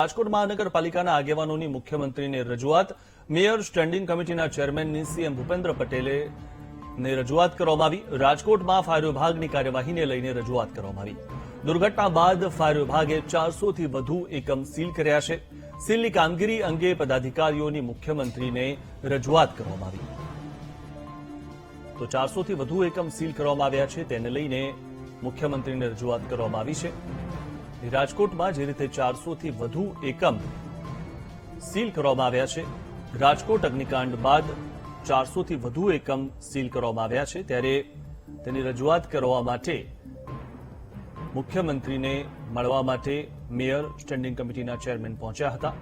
રાજકોટ મહાનગરપાલિકાના આગેવાનોની મુખ્યમંત્રીને રજૂઆત. મેયર સ્ટેન્ડિંગ કમિટીના ચેરમેનની સીએમ ભૂપેન્દ્ર પટેલે રજૂઆત કરવામાં આવી. રાજકોટમાં ફાયર વિભાગની કાર્યવાહીને લઈને રજૂઆત કરવામાં આવી. દુર્ઘટના બાદ ફાયર વિભાગે 400 થી વધુ એકમ સીલ કર્યા છે. સીલની કામગીરી અંગે પદાધિકારીઓની મુખ્યમંત્રીને રજૂઆત કરવામાં આવી. તો 400 થી વધુ એકમ સીલ કરવામાં આવ્યા છે, તેને લઈને મુખ્યમંત્રીને રજૂઆત કરવામાં આવી છે. રાજકોટમાં જે રીતે 400 થી વધુ એકમ સીલ કરવામાં આવ્યા છે, રાજકોટ અગ્નિકાંડ બાદ 400 થી વધુ એકમ સીલ કરવામાં આવ્યા છે, ત્યારે તેની રજૂઆત કરવા માટે મુખ્યમંત્રીને મળવા માટે મેયર સ્ટેન્ડિંગ કમિટીના ચેરમેન પહોંચ્યા હતા.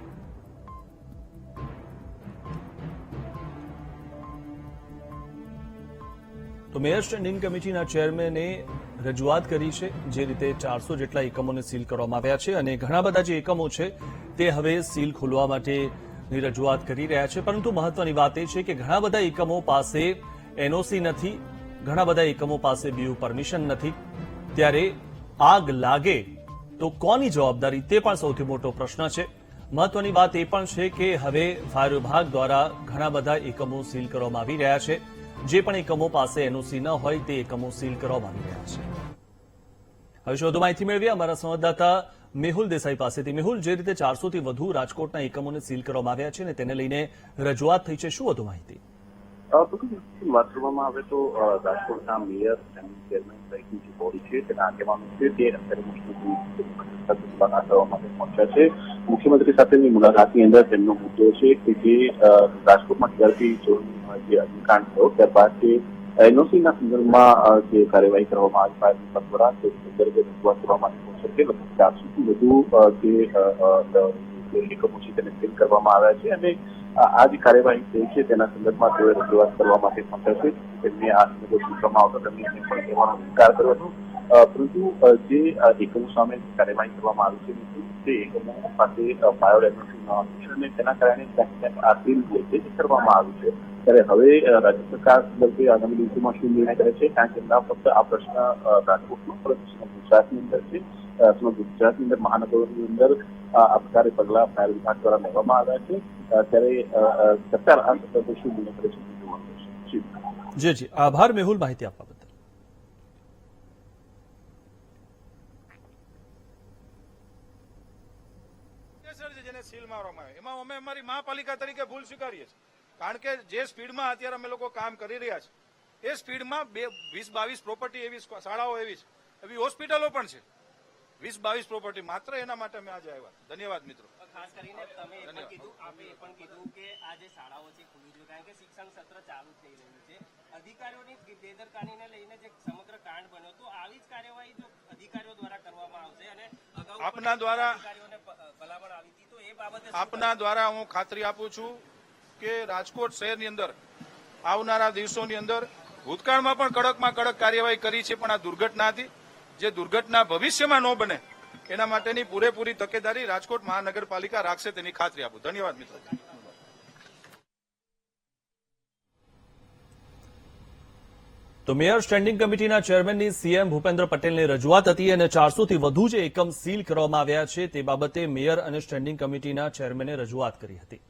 તો મેયર સ્ટેન્ડિંગ કમિટીના ચેરમેને રજૂઆત કરી છે. જે રીતે 400 જેટલા એકમોને સીલ કરવામાં આવ્યા છે અને ઘણા બધા જે એકમો છે તે હવે સીલ ખોલવા માટેની રજૂઆત કરી રહ્યા છે. પરંતુ મહત્વની વાત એ છે કે ઘણા બધા એકમો પાસે એનઓસી નથી, ઘણા બધા એકમો પાસે બીયુ પરમિશન નથી. ત્યારે આગ લાગે તો કોની જવાબદારી, તે પણ સૌથી મોટો પ્રશ્ન છે. મહત્વની વાત એ પણ છે કે હવે ફાયર વિભાગ દ્વારા ઘણા બધા એકમો સીલ કરવામાં આવી રહ્યા છે. જે પણ એકમો પાસે એનઓસી ન હોય તે એકમો સીલ કરવામાં આવી રહ્યા છે. હવે વધુ માહિતી મેળવીએ અમારા સંવાદદાતા મેહુલ દેસાઈ પાસેથી. મેહુલ, જે રીતે 400 થી વધુ રાજકોટના એકમોને સીલ કરવામાં આવ્યા છે અને તેને લઈને રજૂઆત થઈ છે, શું વધુ માહિતી? વાત કરવામાં આવે તો રાજકોટના મેયર અને ચેરમેન સહિતની જે બોડી છે તેના આગેવાનો છે તે અત્યારે મુલાકાત કરવા માટે પહોંચ્યા છે. મુખ્યમંત્રી સાથેની મુલાકાતની અંદર તેમનો મુદ્દો છે કે જે રાજકોટમાં ટીઆરપી ઝોનનો જે અગ્નિકાંડ થયો ત્યારબાદ જે એનઓસીના સંદર્ભમાં જે કાર્યવાહી કરવામાં આવી ફાયર વિભાગ દ્વારા તે સંદર્ભે રજૂઆત કરવા માટે પહોંચ્યા છે. લગભગ 400 થી વધુ જે એકમો છે તેને સીલ કરવામાં આવ્યા છે અને આ જે કાર્યવાહી થઈ છે તેના સંદર્ભમાં તેઓએ રજૂઆત કરવા માટે પહોંચ્યા છે. તેમને આ સંદર્ભે પૂછવામાં આવતા તેમને પણ કહેવાનો ઇનકાર કર્યો હતો. પરંતુ જે એકમો સામે કાર્યવાહી કરવામાં આવી છે તે એકમો પાસે ફાયર એનઓસી ન હતી અને તેના કારણે ક્યાંક આ સીલ જે છે તે કરવામાં આવ્યું છે. ત્યારે હવે રાજ્ય સરકાર સંદર્ભે આગામી દિવસોમાં શું નિર્ણય કરે છે, કારણ કે ના ફક્ત આ પ્રશ્ન રાજકોટનો પરંતુ ગુજરાતની અંદર છે. ગુજરાતની અંદર મહાનગરોની અંદર આ પ્રકારે પગલા ફાયર વિભાગ દ્વારા લેવામાં આવ્યા છે. ત્યારે સરકાર આ સંદર્ભે શું નિર્ણય કરે છે જોવાનું છે. જી, આભાર મેહુલ માહિતી આપવા બદલ. જેને સીલ મારવામાં આવે એમાં અમે અમારી મહાપાલિકા તરીકે ભૂલ સ્વીકારીએ છીએ, કારણ કે જે સ્પીડમાં અત્યારે અમે લોકો કામ કરી રહ્યા છે એ સ્પીડમાં 20-22 પ્રોપર્ટી એવી શાળાઓ એવી છે, એવી હોસ્પિટલો પણ છે. 20-22 પ્રોપર્ટી માત્ર એના માટે અમે આજે આવ્યા. ધન્યવાદ મિત્રો. ખાસ કરીને તમે આપે એ પણ કીધું કે આ જે શાળાઓ છે ખુલ્લી જોઈએ, કારણ કે શિક્ષણ સત્ર ચાલુ થઈ રહ્યું છે. અધિકારીઓની બેદરકારીને લઈને જે સમગ્ર કાંડ બન્યો તો આવી જ કાર્યવાહી જો અધિકારીઓ દ્વારા કરવામાં આવશે અને આપના દ્વારા ભલામણ આવી હતી તો એ બાબતે આપના દ્વારા હું ખાતરી આપું છું કે રાજકોટ શહેરની અંદર આવનારા દિવસોની અંદર ભૂતકાળમાં પણ કડકમાં કડક કાર્યવાહી કરી છે, પણ આ દુર્ઘટના હતી. જે દુર્ઘટના ભવિષ્યમાં ન બને એના માટેની પૂરેપૂરી તકેદારી રાજકોટ મહાનગરપાલિકા રાખશે તેની ખાતરી આપું. ધન્યવાદ મિત્રો. તો મેયર સ્ટેન્ડિંગ કમિટીના ચેરમેનની સીએમ ભૂપેન્દ્ર પટેલની રજૂઆત હતી અને 400 થી વધુ જે એકમ સીલ કરવામાં આવ્યા છે તે બાબતે મેયર અને સ્ટેન્ડિંગ કમિટીના ચેરમેને રજૂઆત કરી હતી.